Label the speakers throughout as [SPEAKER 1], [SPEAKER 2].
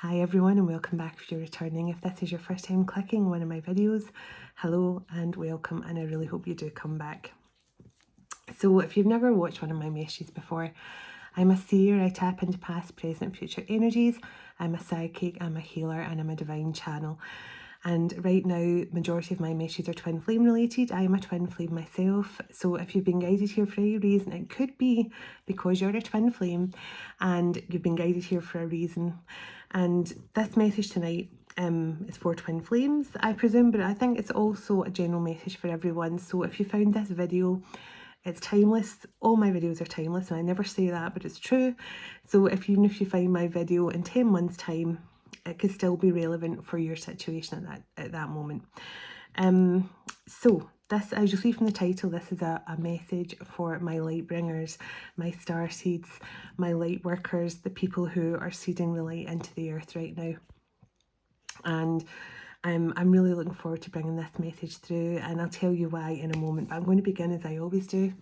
[SPEAKER 1] Hi everyone and welcome back if you're returning. If this is your first time clicking one of my videos, hello and welcome, and I really hope you do come back. So if you've never watched one of my messages before, I'm a seer. I tap into past, present, future energies. I'm a psychic, I'm a healer, and I'm a divine channel. And right now, majority of my messages are twin flame related. I am a twin flame myself. So if you've been guided here for any reason, it could be because you're a twin flame and you've been guided here for a reason. And this message tonight is for twin flames, I presume, but I think it's also a general message for everyone. So if you found this video, it's timeless. All my videos are timeless, and I never say that, but it's true. So even if you find my video in 10 months' time, it could still be relevant for your situation at that moment. So this, as you see from the title, this is a message for my light bringers, my star seeds, my light workers, the people who are seeding the light into the earth right now. And I'm really looking forward to bringing this message through, and I'll tell you why in a moment, but I'm going to begin as I always do,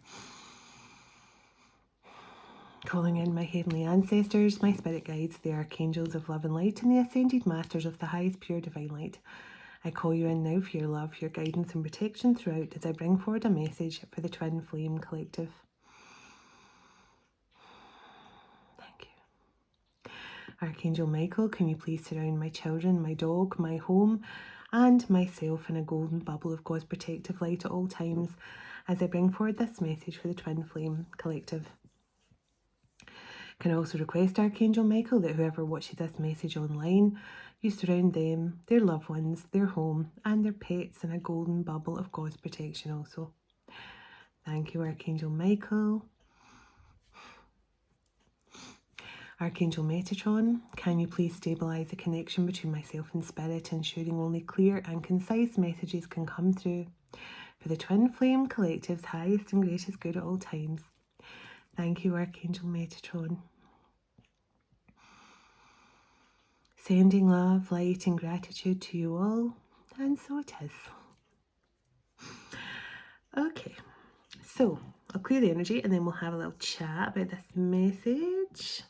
[SPEAKER 1] calling in my heavenly ancestors, my spirit guides, the archangels of love and light, and the ascended masters of the highest pure divine light. I call you in now for your love, your guidance and protection throughout as I bring forward a message for the Twin Flame Collective. Thank you. Archangel Michael, can you please surround my children, my dog, my home, and myself in a golden bubble of God's protective light at all times as I bring forward this message for the Twin Flame Collective. Can I also request Archangel Michael that whoever watches this message online, you surround them, their loved ones, their home, and their pets in a golden bubble of God's protection also. Thank you, Archangel Michael. Archangel Metatron, can you please stabilise the connection between myself and Spirit, ensuring only clear and concise messages can come through for the Twin Flame Collective's highest and greatest good at all times. Thank you, Archangel Metatron. Sending love, light and gratitude to you all, and so it is. Okay, so I'll clear the energy and then we'll have a little chat about this message.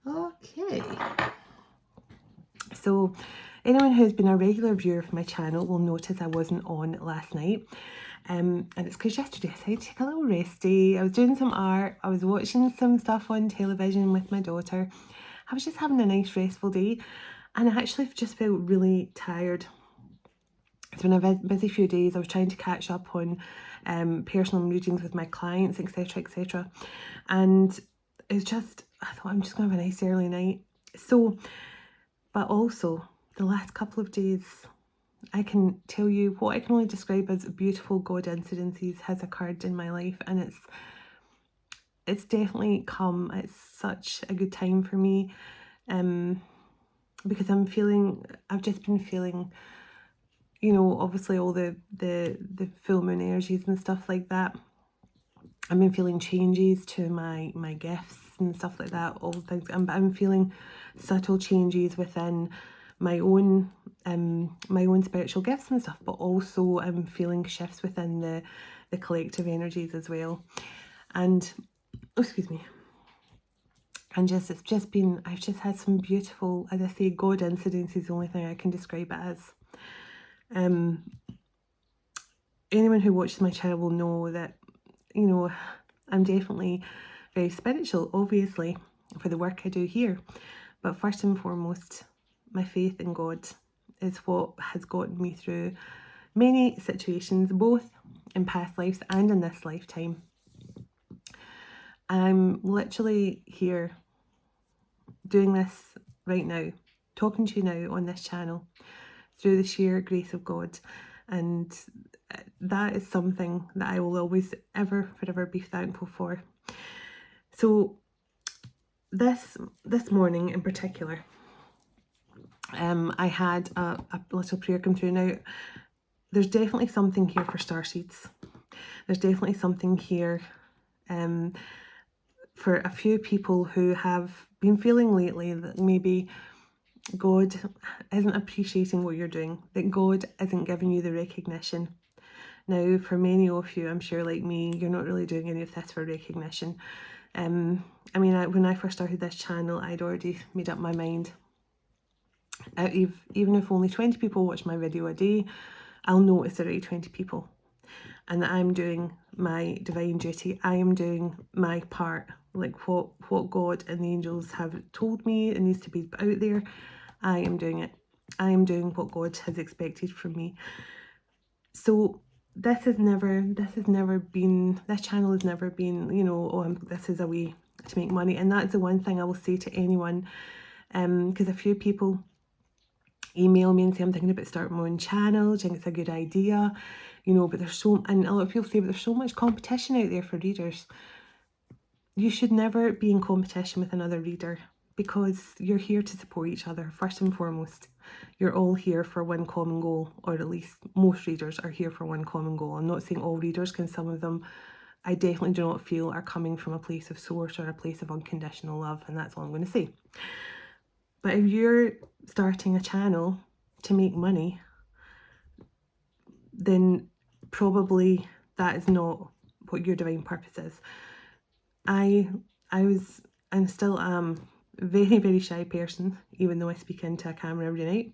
[SPEAKER 1] Okay, so anyone who's been a regular viewer of my channel will notice I wasn't on last night. And it's because yesterday I decided to take a little rest day. I was doing some art, I was watching some stuff on television with my daughter. I was just having a nice restful day, and I actually just felt really tired. It's been a busy few days. I was trying to catch up on personal readings with my clients, etc, etc. And it's just, I thought I'm just going to have a nice early night. So, but also the last couple of days, I can tell you what I can only describe as beautiful God incidences has occurred in my life, and it's definitely come at such a good time for me, because I've just been feeling, you know, obviously all the full moon energies and stuff like that. I've been feeling changes to my gifts and stuff like that, all things. I'm feeling subtle changes within my own spiritual gifts and stuff, but also I'm feeling shifts within the collective energies as well. And oh, excuse me. And I've just had some beautiful, as I say, God incidents is the only thing I can describe it as. Anyone who watches my channel will know that, you know, I'm definitely very spiritual, obviously, for the work I do here. But first and foremost, my faith in God is what has gotten me through many situations, both in past lives and in this lifetime. I'm literally here doing this right now, talking to you now on this channel through the sheer grace of God. And that is something that I will always, ever, forever be thankful for. So this morning in particular, I had a little prayer come through. Now, there's definitely something here for starseeds. There's definitely something here for a few people who have been feeling lately that maybe God isn't appreciating what you're doing, that God isn't giving you the recognition. Now, for many of you, I'm sure like me, you're not really doing any of this for recognition. I mean, when I first started this channel, I'd already made up my mind. Even if only 20 people watch my video a day, I'll notice there are 20 people, and that I'm doing my divine duty. I am doing my part, like what God and the angels have told me it needs to be out there. I am doing it. I am doing what God has expected from me. So this channel has never been, you know, oh, this is a way to make money. And that's the one thing I will say to anyone, because a few people email me and say, I'm thinking about starting my own channel, do you think it's a good idea? You know, but and a lot of people say, but there's so much competition out there for readers. You should never be in competition with another reader, because you're here to support each other first and foremost. You're all here for one common goal, or at least most readers are here for one common goal. I'm not saying all readers, because some of them I definitely do not feel are coming from a place of source or a place of unconditional love, and that's all I'm going to say. But if you're starting a channel to make money, then probably that is not what your divine purpose is. I still am a very, very shy person, even though I speak into a camera every night.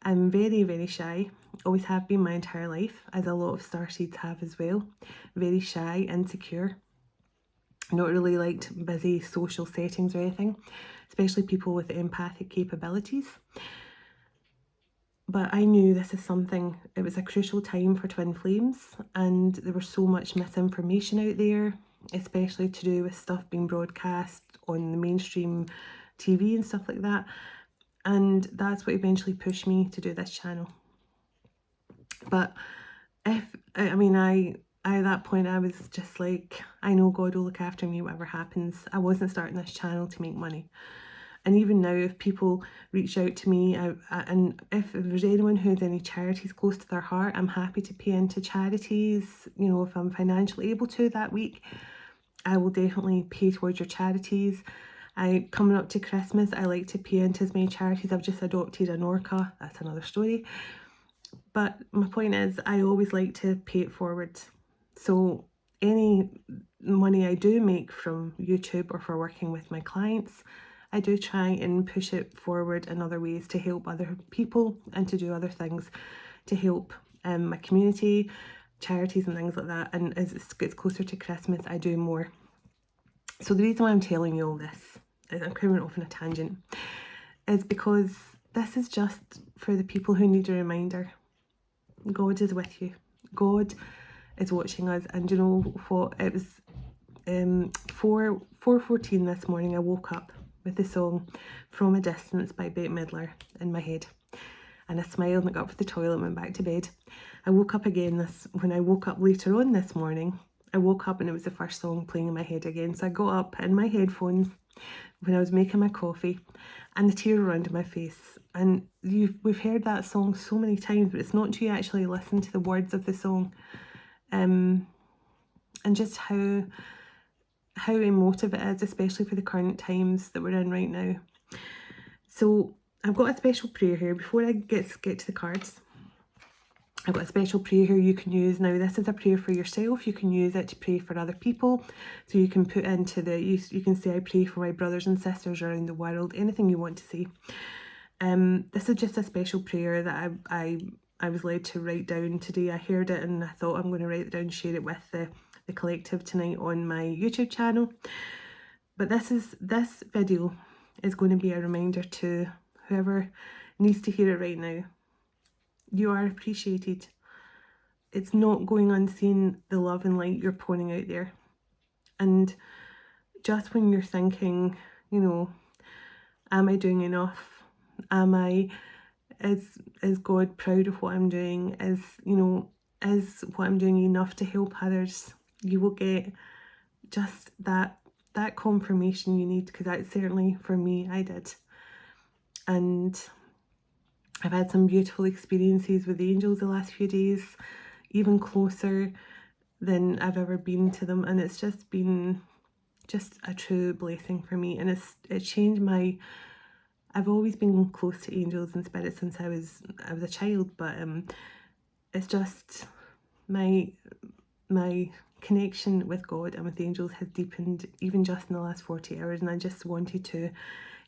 [SPEAKER 1] I'm very, very shy, always have been my entire life, as a lot of starseeds have as well. Very shy, insecure, not really liked busy social settings or anything, especially people with empathic capabilities. But I knew this is something, it was a crucial time for twin flames, and there was so much misinformation out there, especially to do with stuff being broadcast on the mainstream TV and stuff like that. And that's what eventually pushed me to do this channel. But at that point I was just like, I know God will look after me whatever happens. I wasn't starting this channel to make money. And even now, if people reach out to me, and if there's anyone who has any charities close to their heart, I'm happy to pay into charities. You know, if I'm financially able to that week, I will definitely pay towards your charities. Coming up to Christmas, I like to pay into as many charities. I've just adopted an orca. That's another story. But my point is, I always like to pay it forward. So any money I do make from YouTube or for working with my clients, I do try and push it forward in other ways to help other people and to do other things to help my community, charities and things like that. And as it gets closer to Christmas, I do more. So the reason why I'm telling you all this, I'm coming off on a tangent, is because this is just for the people who need a reminder. God is with you. God is watching us. And you know what? It was 4:14 this morning. I woke up with the song From a Distance by Bette Midler in my head. And I smiled and I got up to the toilet and went back to bed. I woke up again when I woke up later on this morning, I woke up and it was the first song playing in my head again. So I got up in my headphones when I was making my coffee, and the tears ran down my face. And we've heard that song so many times, but it's not until you actually listen to the words of the song, and just how emotive it is, especially for the current times that we're in right now. So I've got a special prayer here before I get to the cards. I've got a special prayer here you can use. Now this is a prayer for yourself. You can use it to pray for other people. So you can put into you can say, I pray for my brothers and sisters around the world, anything you want to say. This is just a special prayer that I was led to write down today. I heard it and I thought I'm going to write it down, share it with the collective tonight on my YouTube channel. But this video is going to be a reminder to whoever needs to hear it right now. You are appreciated. It's not going unseen, the love and light you're pouring out there. And just when you're thinking, you know, am I doing enough? Is God proud of what I'm doing? Is what I'm doing enough to help others? You will get just that confirmation you need, because that certainly for me, I did. And I've had some beautiful experiences with the angels the last few days, even closer than I've ever been to them. And it's just been just a true blessing for me, and it changed my. I've always been close to angels and spirits since I was a child, but it's just my connection with God and with angels has deepened even just in the last 40 hours, and I just wanted to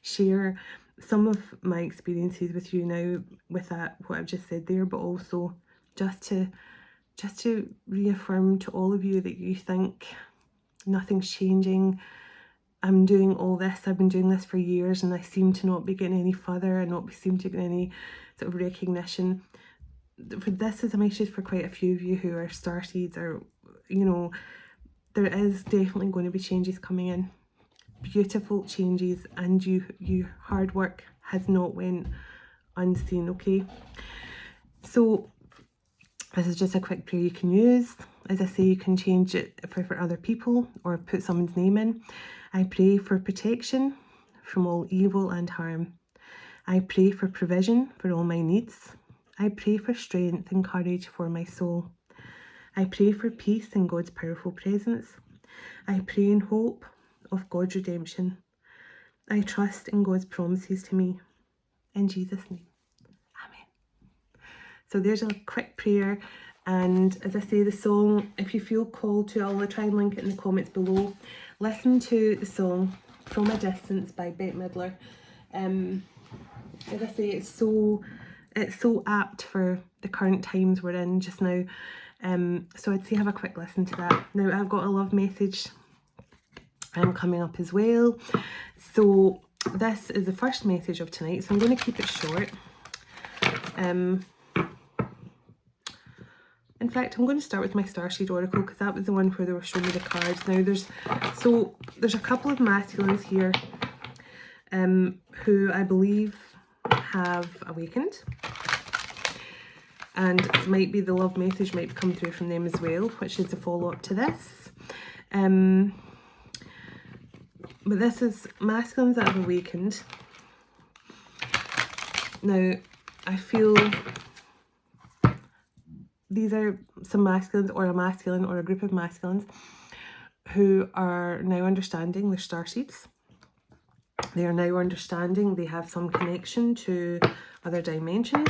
[SPEAKER 1] share some of my experiences with you now with that, what I've just said there, but also just to reaffirm to all of you that you think nothing's changing. I'm doing all this, I've been doing this for years, and I seem to not be getting any further and not seem to get any sort of recognition. This is a message for quite a few of you who are starseeds, or there is definitely going to be changes coming in, beautiful changes, and you hard work has not went unseen. Okay, so this is just a quick prayer you can use. As I say, you can change it for other people or put someone's name in. I pray for protection from all evil and harm. I pray for provision for all my needs. I pray for strength and courage for my soul. I pray for peace in God's powerful presence. I pray in hope of God's redemption. I trust in God's promises to me. In Jesus' name, amen. So there's a quick prayer, and as I say, the song, if you feel called to, I'll try and link it in the comments below. Listen to the song From a Distance by Bette Midler. As I say, it's so apt for the current times we're in just now. So I'd say have a quick listen to that. Now I've got a love message coming up as well. So this is the first message of tonight, so I'm going to keep it short. In fact, I'm going to start with my Starseed Oracle because that was the one where they were showing me the cards. Now there's a couple of masculines here who I believe have awakened, and it might be the love message might come through from them as well, which is the follow-up to this. But this is masculines that have awakened. Now I feel these are some masculines, or a masculine, or a group of masculines who are now understanding their starseeds. They are now understanding they have some connection to other dimensions,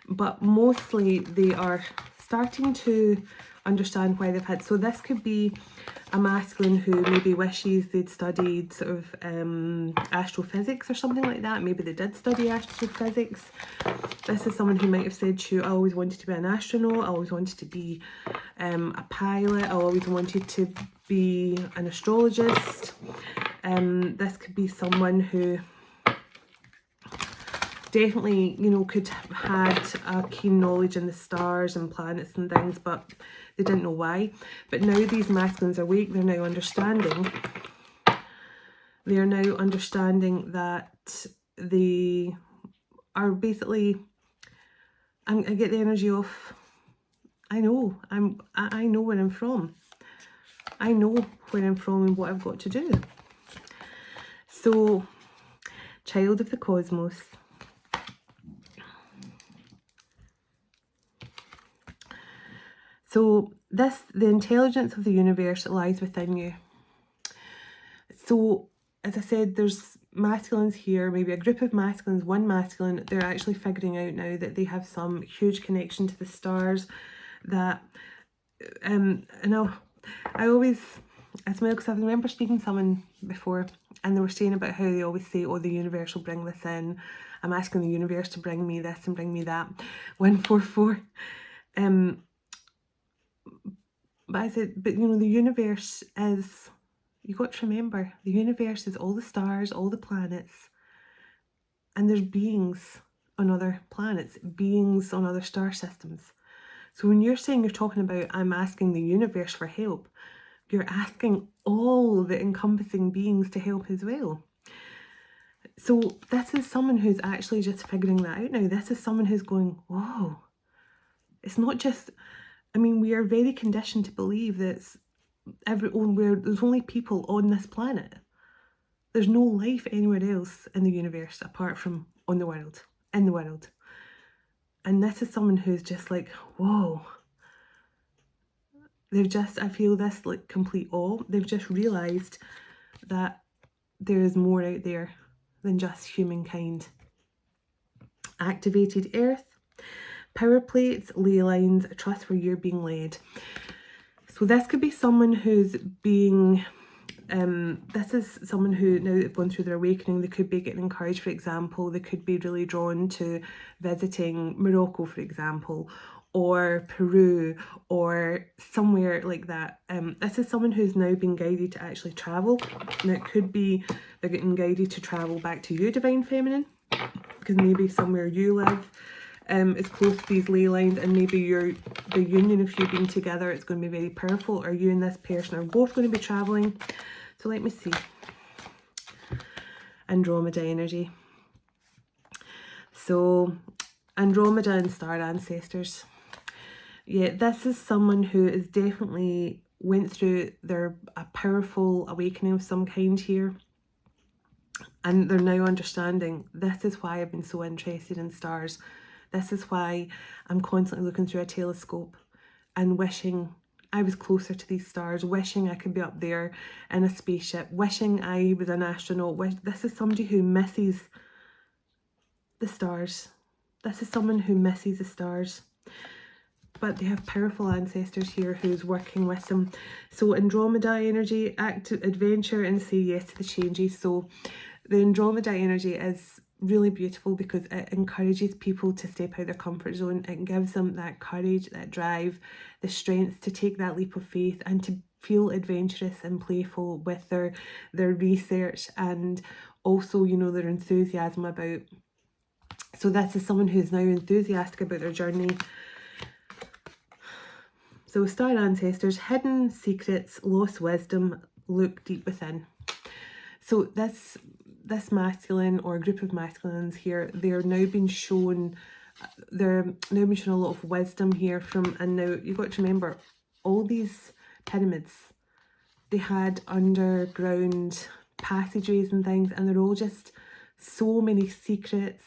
[SPEAKER 1] but mostly they are starting to understand why they've had. So this could be a masculine who maybe wishes they'd studied sort of astrophysics or something like that. Maybe they did study astrophysics. This is someone who might have said to you, I always wanted to be an astronaut, I always wanted to be a pilot, I always wanted to be an astrologist. This could be someone who definitely, could have had a keen knowledge in the stars and planets and things, but they didn't know why. But now these masculines are awake, they're now understanding. They are now understanding that they are basically, I get the energy of, I know where I'm from. I know where I'm from and what I've got to do. So, child of the cosmos. So the intelligence of the universe lies within you. So, as I said, there's masculines here, maybe a group of masculines, one masculine, they're actually figuring out now that they have some huge connection to the stars, that, I always, I smile because I remember speaking to someone before, and they were saying about how they always say, oh, the universe will bring this in, I'm asking the universe to bring me this and bring me that, 144, but I said, but the universe is, you got to remember, the universe is all the stars, all the planets, and there's beings on other planets, beings on other star systems. So when you're saying, you're talking about, I'm asking the universe for help, you're asking all the encompassing beings to help as well. So this is someone who's actually just figuring that out now. This is someone who's going, whoa, it's not just, we are very conditioned to believe that there's only people on this planet. There's no life anywhere else in the universe apart from in the world. And this is someone who's just like, whoa. I feel this like complete awe. They've just realised that there is more out there than just humankind. Activated earth, power plates, ley lines, trust where you're being led. So this could be someone who's being, this is someone who, now they've gone through their awakening, they could be getting encouraged, for example, they could be really drawn to visiting Morocco, for example, or Peru, or somewhere like that. This is someone who's now been guided to actually travel. Now it could be they're getting guided to travel back to you, Divine Feminine, because maybe somewhere you live is close to these ley lines, and maybe the union of you being together, it's going to be very powerful, or you and this person are both going to be traveling. So let me see. Andromeda energy. So Andromeda and star ancestors. Yeah, this is someone who is definitely went through a powerful awakening of some kind here. And they're now understanding, this is why I've been so interested in stars. This is why I'm constantly looking through a telescope and wishing I was closer to these stars, wishing I could be up there in a spaceship, wishing I was an astronaut. This is somebody who misses the stars. This is someone who misses the stars. But they have powerful ancestors here who's working with them. So Andromeda energy, act adventure and say yes to the changes. So the Andromeda energy is really beautiful because it encourages people to step out of their comfort zone. It gives them that courage, that drive, the strength to take that leap of faith and to feel adventurous and playful with their research, and also, you know, their enthusiasm about. So this is someone who's now enthusiastic about their journey. So star ancestors, hidden secrets, lost wisdom, look deep within. So this masculine or group of masculines here, they're now being shown a lot of wisdom here from, and now you've got to remember, all these pyramids, they had underground passageways and things, and they're all just so many secrets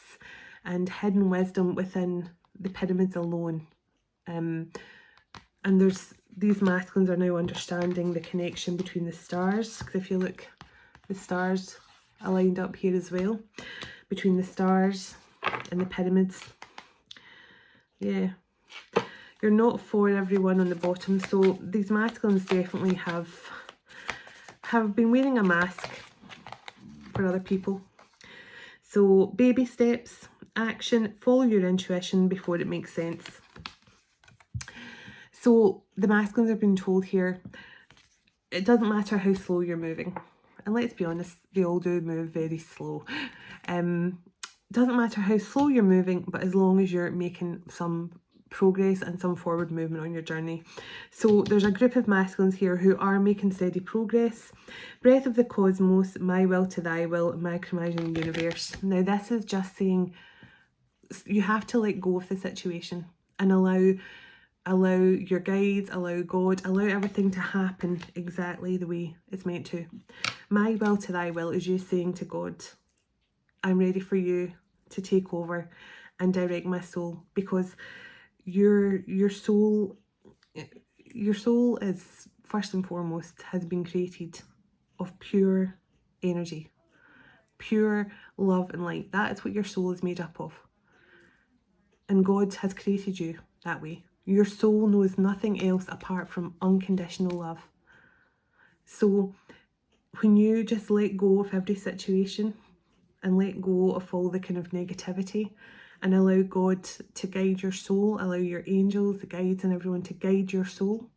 [SPEAKER 1] and hidden wisdom within the pyramids alone. And these masculines are now understanding the connection between the stars, because if you look, the stars are lined up here as well, between the stars and the pyramids. Yeah, you're not for everyone on the bottom. So these masculines definitely have been wearing a mask for other people. So baby steps, action, follow your intuition before it makes sense. So the masculines are being told here, it doesn't matter how slow you're moving. And let's be honest, they all do move very slow. Doesn't matter how slow you're moving, but as long as you're making some progress and some forward movement on your journey. So there's a group of masculines here who are making steady progress. Breath of the cosmos, my will to thy will, micromanaging the universe. Now this is just saying you have to let go of the situation and allow your guides, allow God, allow everything to happen exactly the way it's meant to. My will to thy will is you saying to God, I'm ready for you to take over and direct my soul, because your soul is, first and foremost, has been created of pure energy, pure love and light. That is what your soul is made up of. And God has created you that way. Your soul knows nothing else apart from unconditional love. So when you just let go of every situation and let go of all the kind of negativity and allow God to guide your soul, allow your angels, the guides and everyone to guide your soul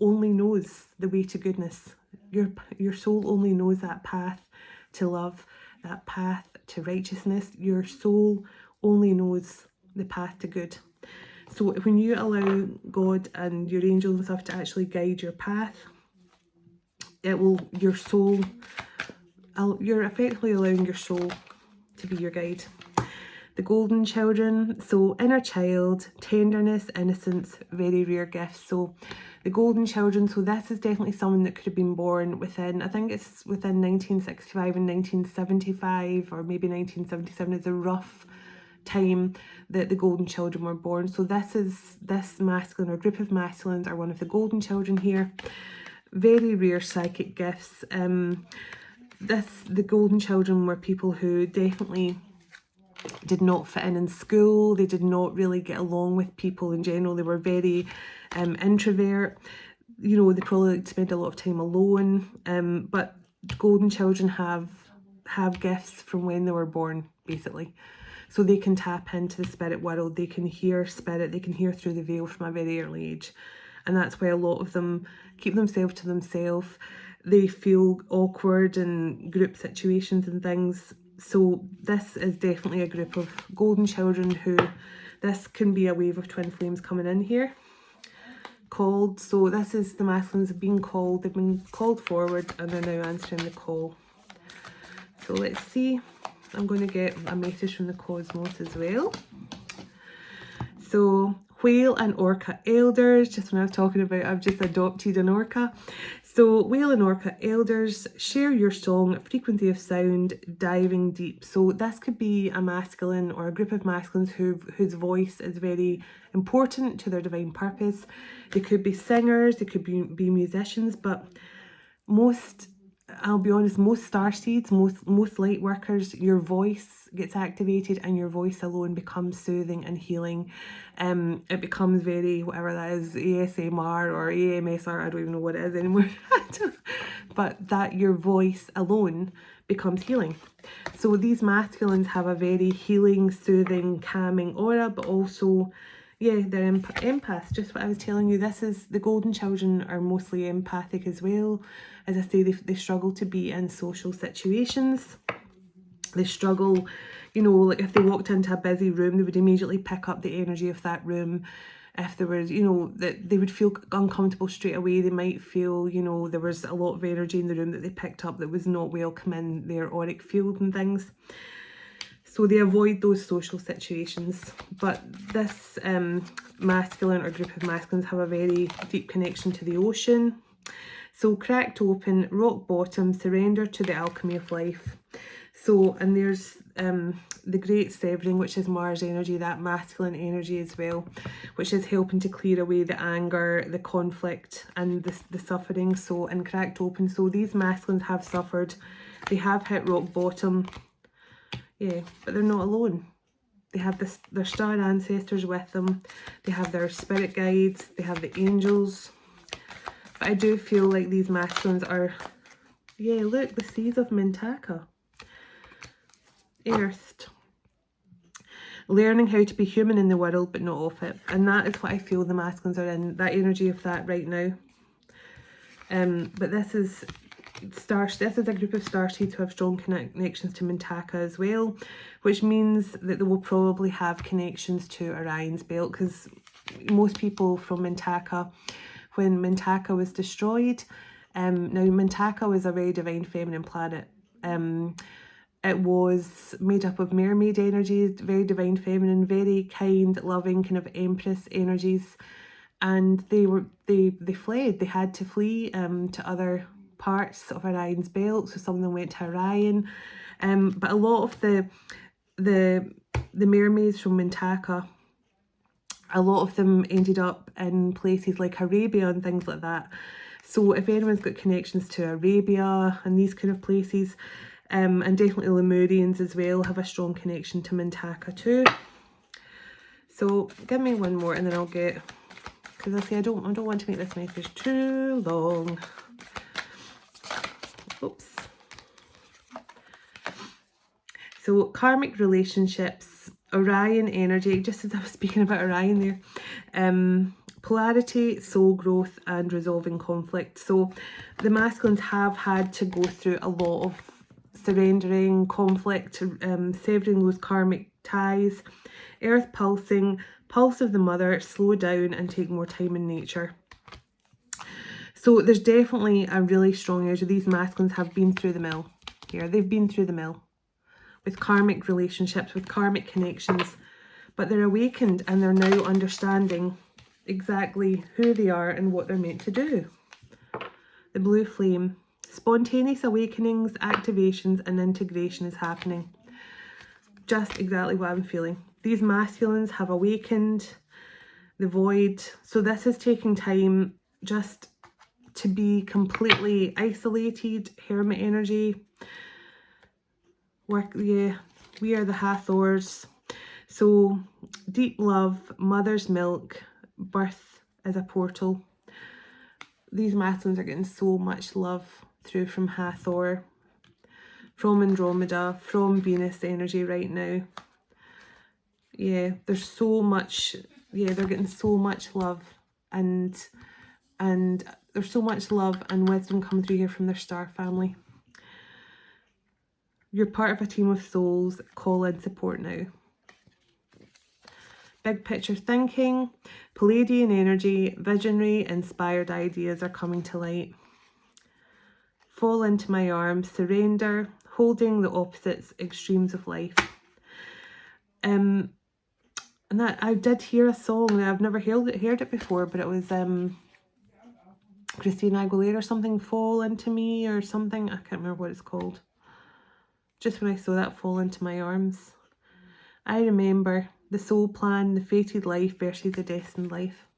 [SPEAKER 1] only knows the way to goodness. Your soul only knows that path to love, that path to righteousness. Your soul only knows the path to good. So when you allow God and your angels and stuff to actually guide your path, you're effectively allowing your soul to be your guide. The golden children, so inner child, tenderness, innocence, very rare gifts. So the golden children, so this is definitely someone that could have been born within, I think it's within 1965 and 1975, or maybe 1977 is a rough time that the golden children were born. So this masculine or group of masculines are one of the golden children here. very rare psychic gifts. The golden children were people who definitely did not fit in school. They did not really get along with people in general. They were very introvert. You know, they probably like to spend a lot of time alone. But golden children have gifts from when they were born, basically. So they can tap into the spirit world. They can hear spirit. They can hear through the veil from a very early age. And that's why a lot of them keep themselves to themselves. They feel awkward in group situations and things. So this is definitely a group of golden children who, this can be a wave of twin flames coming in here. Called. So this is the masculines have been called. They've been called forward and they're now answering the call. So let's see. I'm going to get a message from the cosmos as well. So whale and orca elders, just when I was talking about I've just adopted an orca. So whale and orca elders, share your song, frequency of sound, diving deep. So this could be a masculine or a group of masculines whose voice is very important to their divine purpose. They could be singers, they could be musicians, but most, I'll be honest, most starseeds, most light workers, your voice gets activated and your voice alone becomes soothing and healing. It becomes very, whatever that is, ASMR or AMSR, I don't even know what it is anymore. But that your voice alone becomes healing. So these masculines have a very healing, soothing, calming aura, but also, yeah, they're empaths. Just what I was telling you, this is, the golden children are mostly empathic as well. As I say, they struggle to be in social situations. They struggle, you know, like if they walked into a busy room, they would immediately pick up the energy of that room. If there was, you know, that they would feel uncomfortable straight away. They might feel, you know, there was a lot of energy in the room that they picked up that was not welcome in their auric field and things. So they avoid those social situations. But this masculine or group of masculines have a very deep connection to the ocean. So cracked open, rock bottom, surrender to the alchemy of life. So, and there's the great severing, which is Mars energy, that masculine energy as well, which is helping to clear away the anger, the conflict and the suffering. So in cracked open, so these masculines have suffered, they have hit rock bottom, yeah, but they're not alone. They have their star ancestors with them, they have their spirit guides, they have the angels. But I do feel like these masculines are, yeah, look, the seas of Mintaka. Earthed. Learning how to be human in the world, but not of it. And that is what I feel the masculines are in, that energy of that right now. But this is a group of starseeds who have strong connections to Mintaka as well, which means that they will probably have connections to Orion's belt, because most people from Mintaka, when Mintaka was destroyed, now Mintaka was a very divine feminine planet. It was made up of mermaid energies, very divine feminine, very kind, loving, kind of empress energies. And they fled. They had to flee to other parts of Orion's belt. So some of them went to Orion. But a lot of the mermaids from Mintaka, a lot of them ended up in places like Arabia and things like that. So if anyone's got connections to Arabia and these kind of places, and definitely Lemurians as well have a strong connection to Mintaka too. So give me one more and then I'll get, because I say I don't want to make this message too long. Oops. So karmic relationships, Orion energy, just as I was speaking about Orion there. Polarity, soul growth and resolving conflict. So the masculines have had to go through a lot of surrendering, conflict, severing those karmic ties, earth pulsing, pulse of the mother, slow down and take more time in nature. So there's definitely a really strong energy. These masculines have been through the mill here. They've been through the mill with karmic relationships, with karmic connections, but they're awakened and they're now understanding exactly who they are and what they're meant to do. The blue flame. Spontaneous awakenings, activations and integration is happening. Just exactly what I'm feeling. These masculines have awakened the void. So this is taking time just to be completely isolated, hermit energy. We are the Hathors. So deep love, mother's milk, birth as a portal. These masculines are getting so much love through from Hathor, from Andromeda, from Venus energy right now. Yeah, there's so much, they're getting so much love, and there's so much love and wisdom coming through here from their star family. You're part of a team of souls. Call in support now. Big picture thinking, Palladian energy, visionary, inspired ideas are coming to light. Fall into my arms, surrender, holding the opposites, extremes of life. And that I did hear a song. I've never heard it before, but it was Christina Aguilera or something. Fall into me or something. I can't remember what it's called. Just when I saw that, fall into my arms. I remember the soul plan, the fated life versus the destined life.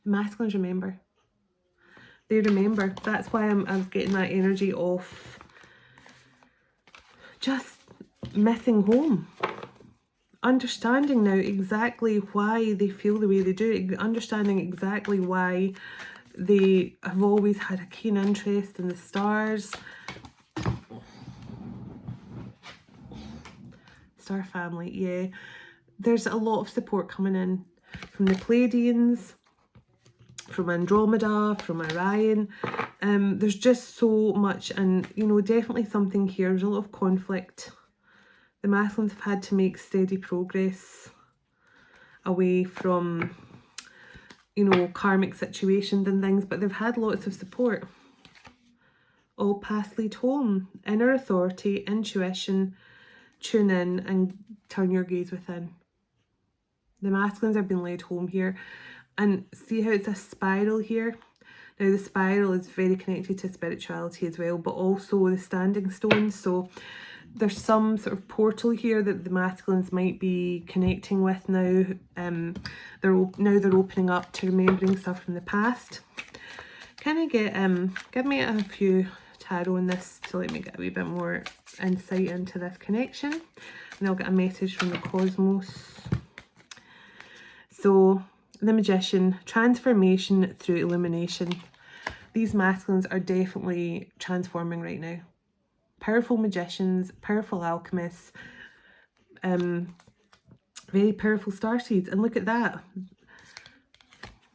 [SPEAKER 1] The masculines remember. They remember. That's why I was getting that energy of just missing home. Understanding now exactly why they feel the way they do. Understanding exactly why they have always had a keen interest in the stars. Star family, yeah. There's a lot of support coming in from the Pleiadians, from Andromeda, from Orion. There's just so much, and you know, definitely something here. There's a lot of conflict. The masculines have had to make steady progress away from, you know, karmic situations and things, but they've had lots of support. All paths lead home. Inner authority, intuition, tune in and turn your gaze within. The masculines have been led home here. And see how it's a spiral here? Now the spiral is very connected to spirituality as well, but also the standing stones. So there's some sort of portal here that the masculines might be connecting with now. They're opening up to remembering stuff from the past. Can I get give me a few tarot in this to let me get a wee bit more insight into this connection, and I'll get a message from the cosmos. So the Magician, transformation through illumination. These masculines are definitely transforming right now. Powerful magicians, powerful alchemists, very powerful starseeds. And look at that.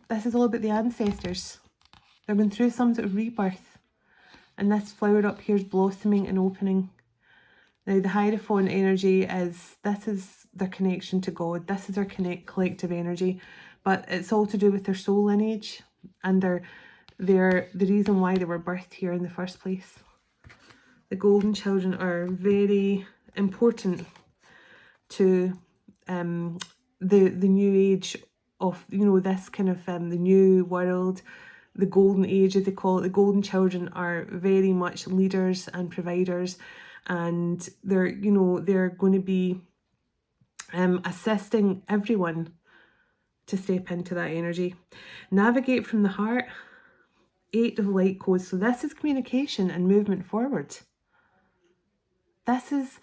[SPEAKER 1] This is all about the ancestors. They've been through some sort of rebirth. And this flower up here is blossoming and opening. Now the Hierophant energy this is their connection to God. This is their collective energy. But it's all to do with their soul lineage and the reason why they were birthed here in the first place. The golden children are very important to the new age of, you know, this kind of the new world, the golden age as they call it. The golden children are very much leaders and providers, and they're, you know, they're going to be assisting everyone to step into that energy. Navigate from the heart. 8 of light codes. So this is communication and movement forward. This is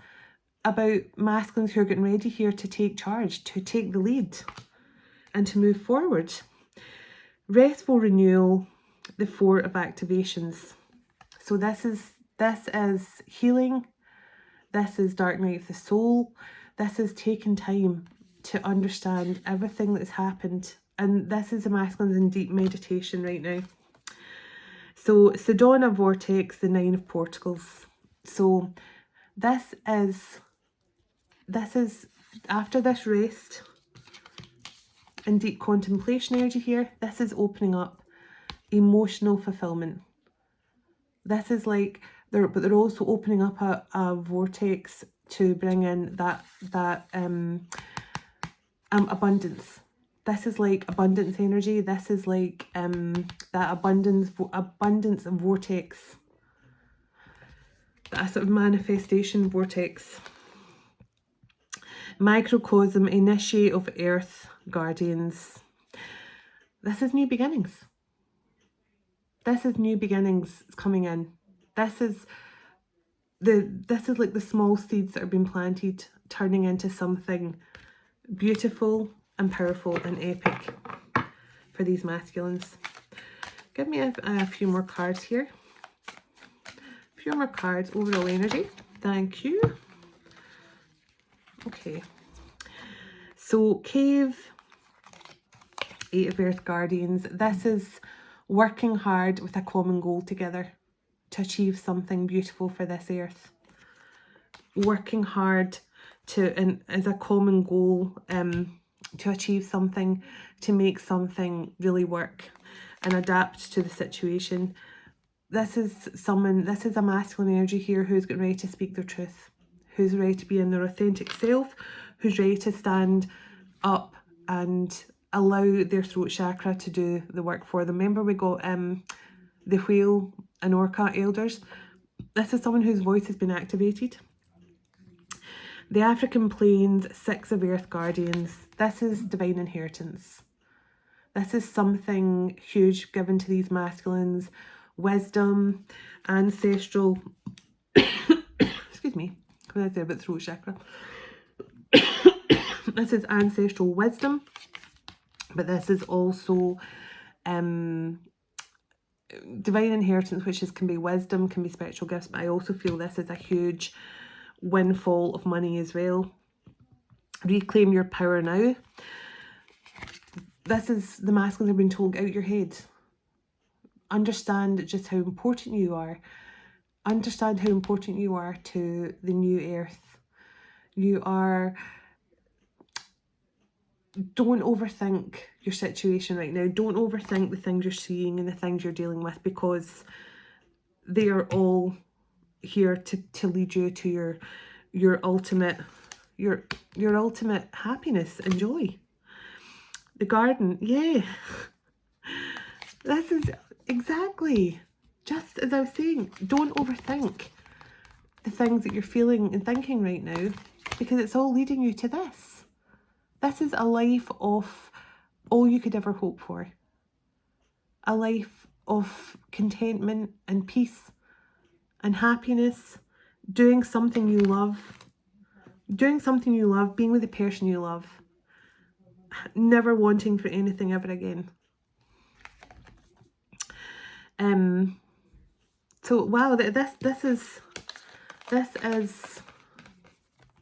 [SPEAKER 1] about masculines who are getting ready here to take charge, to take the lead and to move forward. Restful renewal, the 4 of activations. So this is healing. This is dark night of the soul. This is taking time to understand everything that's happened. And this is the masculines in deep meditation right now. So Sedona vortex, the 9 of Pentacles. So this is after this rest and deep contemplation energy here, this is opening up emotional fulfillment. This is like, but they're also opening up a vortex to bring in that abundance. This is like abundance energy. This is like that abundance vortex, that sort of manifestation vortex. Microcosm, initiate of earth, guardians. This is new beginnings. This is new beginnings coming in. This is like the small seeds that are being planted, turning into something beautiful and powerful and epic for these masculines. Give me a few more cards here. A few more cards, overall energy. Thank you. Okay. So, Cave, 8 of Earth Guardians. This is working hard with a common goal together to achieve something beautiful for this earth. Working hard as a common goal, to achieve something, to make something really work and adapt to the situation. This is a masculine energy here who's getting ready to speak their truth, who's ready to be in their authentic self, who's ready to stand up and allow their throat chakra to do the work for them. Remember, we got the whale and orca elders. This is someone whose voice has been activated. The African plains, 6 of Earth Guardians. This is divine inheritance. This is something huge given to these masculines. Wisdom, ancestral, excuse me, when I say about throat chakra. This is ancestral wisdom, but this is also divine inheritance, which can be wisdom, can be spiritual gifts, but I also feel this is a huge windfall of money as well. Reclaim your power now. This is the masculines have been told, get out your head. Understand just how important you are. Understand how important you are to the new earth. You are... Don't overthink your situation right now. Don't overthink the things you're seeing and the things you're dealing with, because they are all here to lead you to your ultimate happiness and joy. The garden, yeah. This is exactly just as I was saying. Don't overthink the things that you're feeling and thinking right now, because it's all leading you to this. This is a life of all you could ever hope for. A life of contentment and peace and happiness, doing something you love, being with the person you love, never wanting for anything ever again. So wow, this is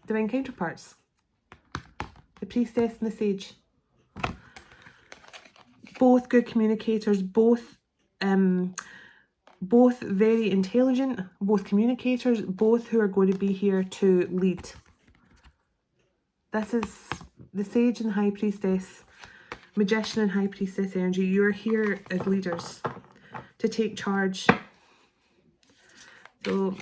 [SPEAKER 1] divine counterparts. The priestess and the sage. Both good communicators, both very intelligent, both communicators, both who are going to be here to lead. This is the sage and high priestess, magician and high priestess energy. You're here as leaders to take charge. So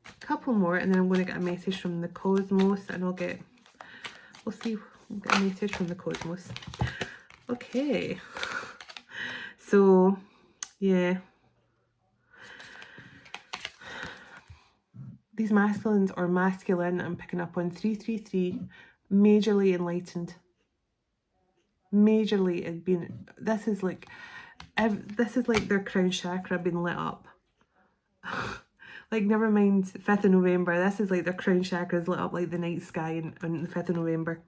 [SPEAKER 1] a couple more, and then I'm going to get a message from the cosmos, and we'll get a message from the cosmos. Okay, so yeah, these masculines or masculine, I'm picking up on 333, majorly enlightened, majorly being, this is like their crown chakra being lit up. Like, never mind 5th of November, this is like their crown chakra is lit up like the night sky on the 5th of November.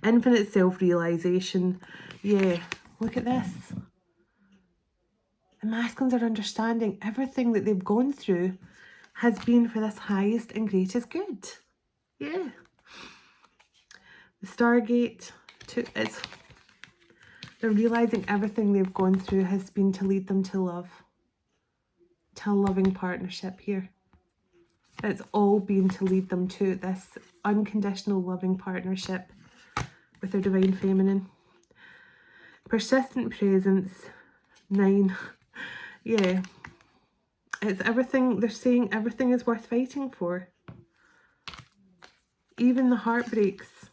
[SPEAKER 1] Infinite self-realization. Yeah, look at this. The masculines are understanding everything that they've gone through has been for this highest and greatest good. Yeah. The Stargate, they're realizing everything they've gone through has been to lead them to love. To a loving partnership here. It's all been to lead them to this unconditional loving partnership with their divine feminine. Persistent presence, 9. Yeah. It's everything, they're saying everything is worth fighting for. Even the heartbreaks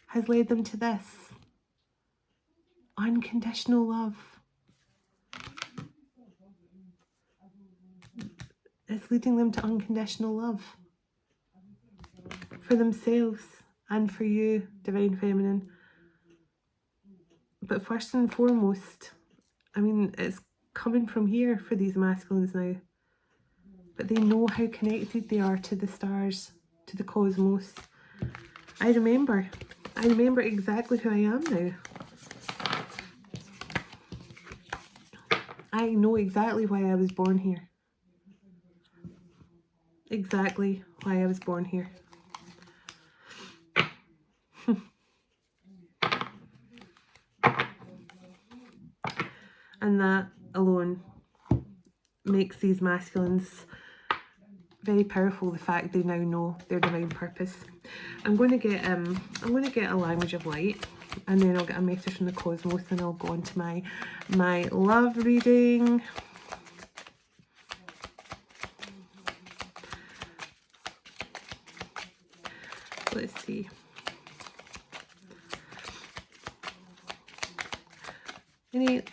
[SPEAKER 1] has led them to this. Unconditional love. It's leading them to unconditional love. For themselves and for you, divine feminine. But first and foremost, I mean, it's coming from here for these masculines now. But they know how connected they are to the stars, to the cosmos. I remember exactly who I am now. I know exactly why I was born here. Exactly why I was born here. And that alone makes these masculines very powerful, the fact they now know their divine purpose. I'm going to get a language of light, and then I'll get a message from the cosmos, and I'll go on to my love reading. Let's see.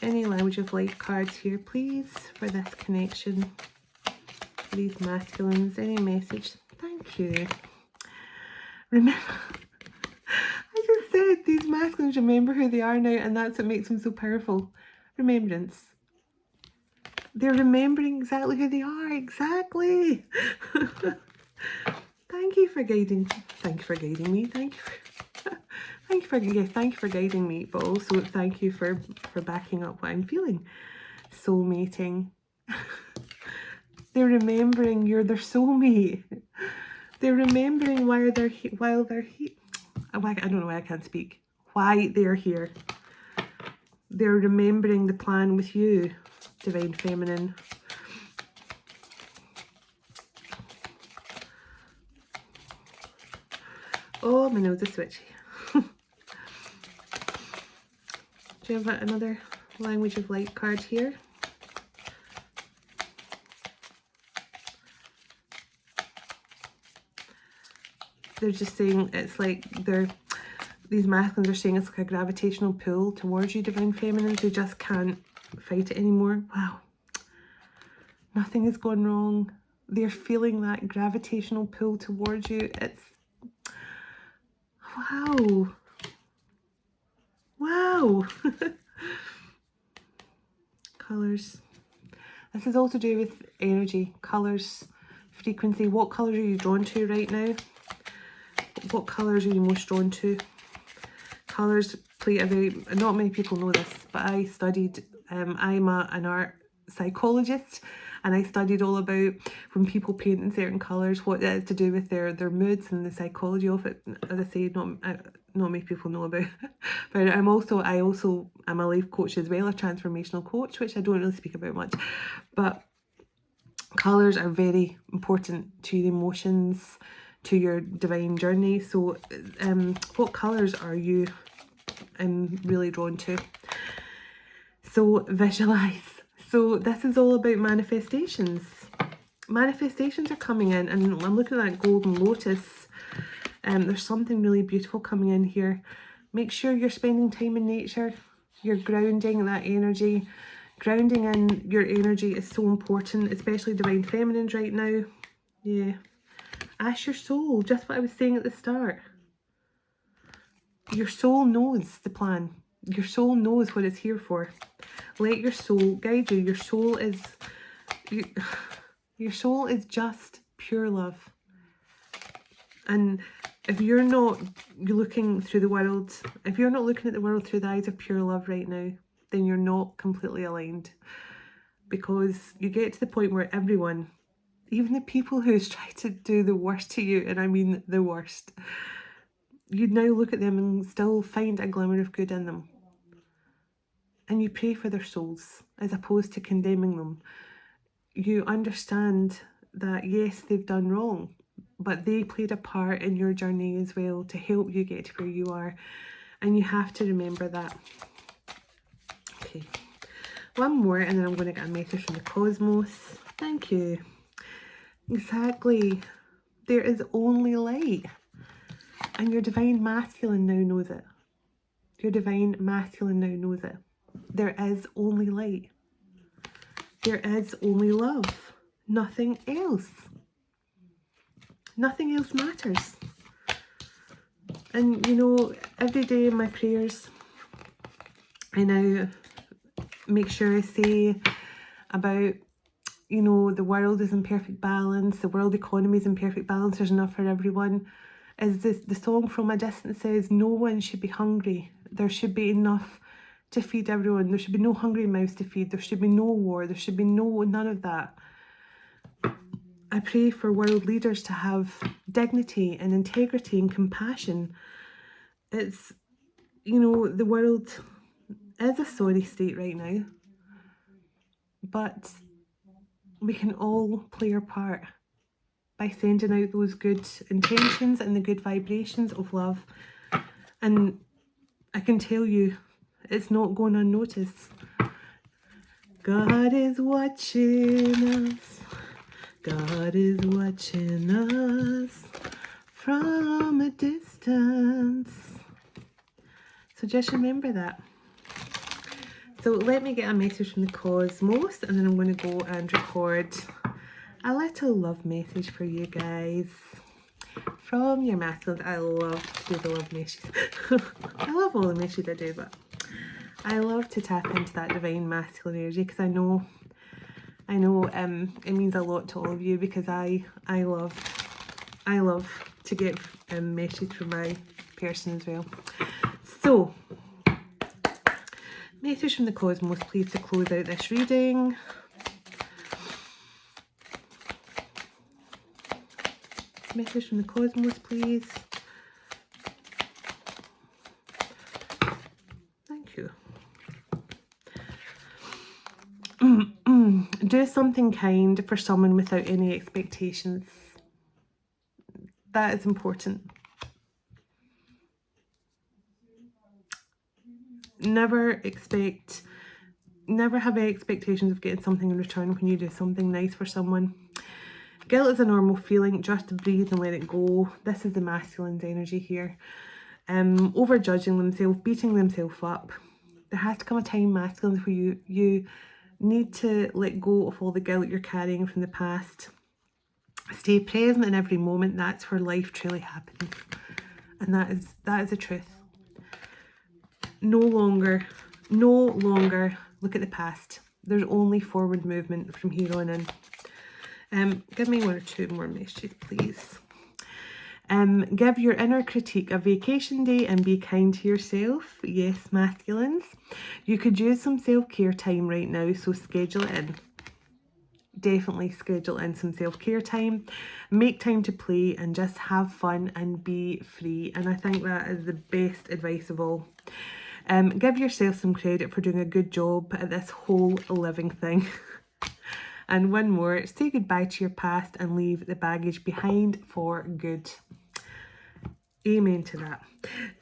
[SPEAKER 1] Any language of light cards here, please, for this connection. For these masculines, any message? Thank you. Remember, I just said these masculines remember who they are now, and that's what makes them so powerful. Remembrance. They're remembering exactly who they are. Exactly. Thank you for guiding. Thank you for guiding me. Thank you for guiding me, but also thank you for backing up what I'm feeling. Soulmating. They're remembering you're their soulmate. They're remembering while they're here. I don't know why I can't speak. Why they're here. They're remembering the plan with you, Divine Feminine. Oh, my nose is switchy. Do you have another language of light card here? They're just saying it's like these masculines are saying it's like a gravitational pull towards you, Divine Feminines. They just can't fight it anymore. Wow. Nothing is going wrong. They're feeling that gravitational pull towards you. It's... wow. Wow. Colours. This is all to do with energy, colours, frequency. What colours are you drawn to right now? What colours are you most drawn to? Colours play a very... not many people know this, but I studied... I'm an art psychologist, and I studied all about when people paint in certain colours, what it is to do with their moods and the psychology of it. As I say, not many people know about but I'm a life coach as well, a transformational coach, which I don't really speak about much. But colours are very important to your emotions, to your divine journey. So what colours are you really drawn to? So visualize. So this is all about manifestations. Manifestations are coming in, and I'm looking at that golden lotus. There's something really beautiful coming in here. Make sure you're spending time in nature. You're grounding that energy. Grounding in your energy is so important, especially Divine Feminines right now. Yeah. Ask your soul, just what I was saying at the start. Your soul knows the plan. Your soul knows what it's here for. Let your soul guide you. Your soul is just pure love. And if you're not looking through the world, if you're not looking at the world through the eyes of pure love right now, then you're not completely aligned. Because you get to the point where everyone, even the people who's tried to do the worst to you, and I mean the worst, you now look at them and still find a glimmer of good in them. And you pray for their souls as opposed to condemning them. You understand that yes, they've done wrong, but they played a part in your journey as well to help you get to where you are. And you have to remember that. Okay, one more, and then I'm going to get a message from the cosmos. Thank you. Exactly. There is only light. And your divine masculine now knows it. Your divine masculine now knows it. There is only light. There is only love. Nothing else. Nothing else matters. And you know, every day in my prayers, I now make sure I say about, you know, the world is in perfect balance, the world economy is in perfect balance, there's enough for everyone. As the song From a Distance says, no one should be hungry. There should be enough to feed everyone. There should be no hungry mouths to feed. There should be no war. There should be none of that. I pray for world leaders to have dignity and integrity and compassion. It's, you know, the world is a sorry state right now, but we can all play our part by sending out those good intentions and the good vibrations of love. And I can tell you, it's not going unnoticed. God is watching us. God is watching us from a distance. So just remember that. So let me get a message from the cosmos, and then I'm going to go and record a little love message for you guys from your masculine. I love to do the love messages. I love all the messages I do, but I love to tap into that divine masculine energy, because I know it means a lot to all of you, because I love to get messages from my person as well. So, message from the cosmos, please, to close out this reading. Message from the cosmos, please. Thank you. Do something kind for someone without any expectations. That is important. Never have any expectations of getting something in return when you do something nice for someone. Guilt is a normal feeling. Just breathe and let it go. This is the masculine's energy here. Overjudging themselves, beating themselves up. There has to come a time, masculine, where you need to let go of all the guilt you're carrying from the past. Stay present in every moment. That's where life truly happens, and that is the truth. No longer look at the past. There's only forward movement from here on in. Give me one or two more messages, please. Give your inner critique a vacation day and be kind to yourself. Yes, masculines. You could use some self-care time right now, so schedule it in. Definitely schedule in some self-care time. Make time to play and just have fun and be free. And I think that is the best advice of all. Give yourself some credit for doing a good job at this whole living thing. And one more, say goodbye to your past and leave the baggage behind for good. Amen to that.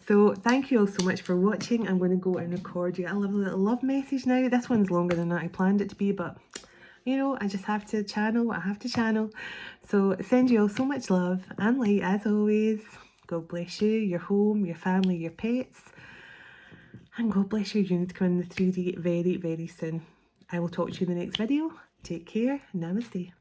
[SPEAKER 1] So thank you all so much for watching. I'm going to go and record you a lovely little love message now. This one's longer than I planned it to be, but you know, I just have to channel what I have to channel. So send you all so much love and light as always. God bless you, your home, your family, your pets. And God bless your unit to come in the 3D very, very soon. I will talk to you in the next video. Take care. Namaste.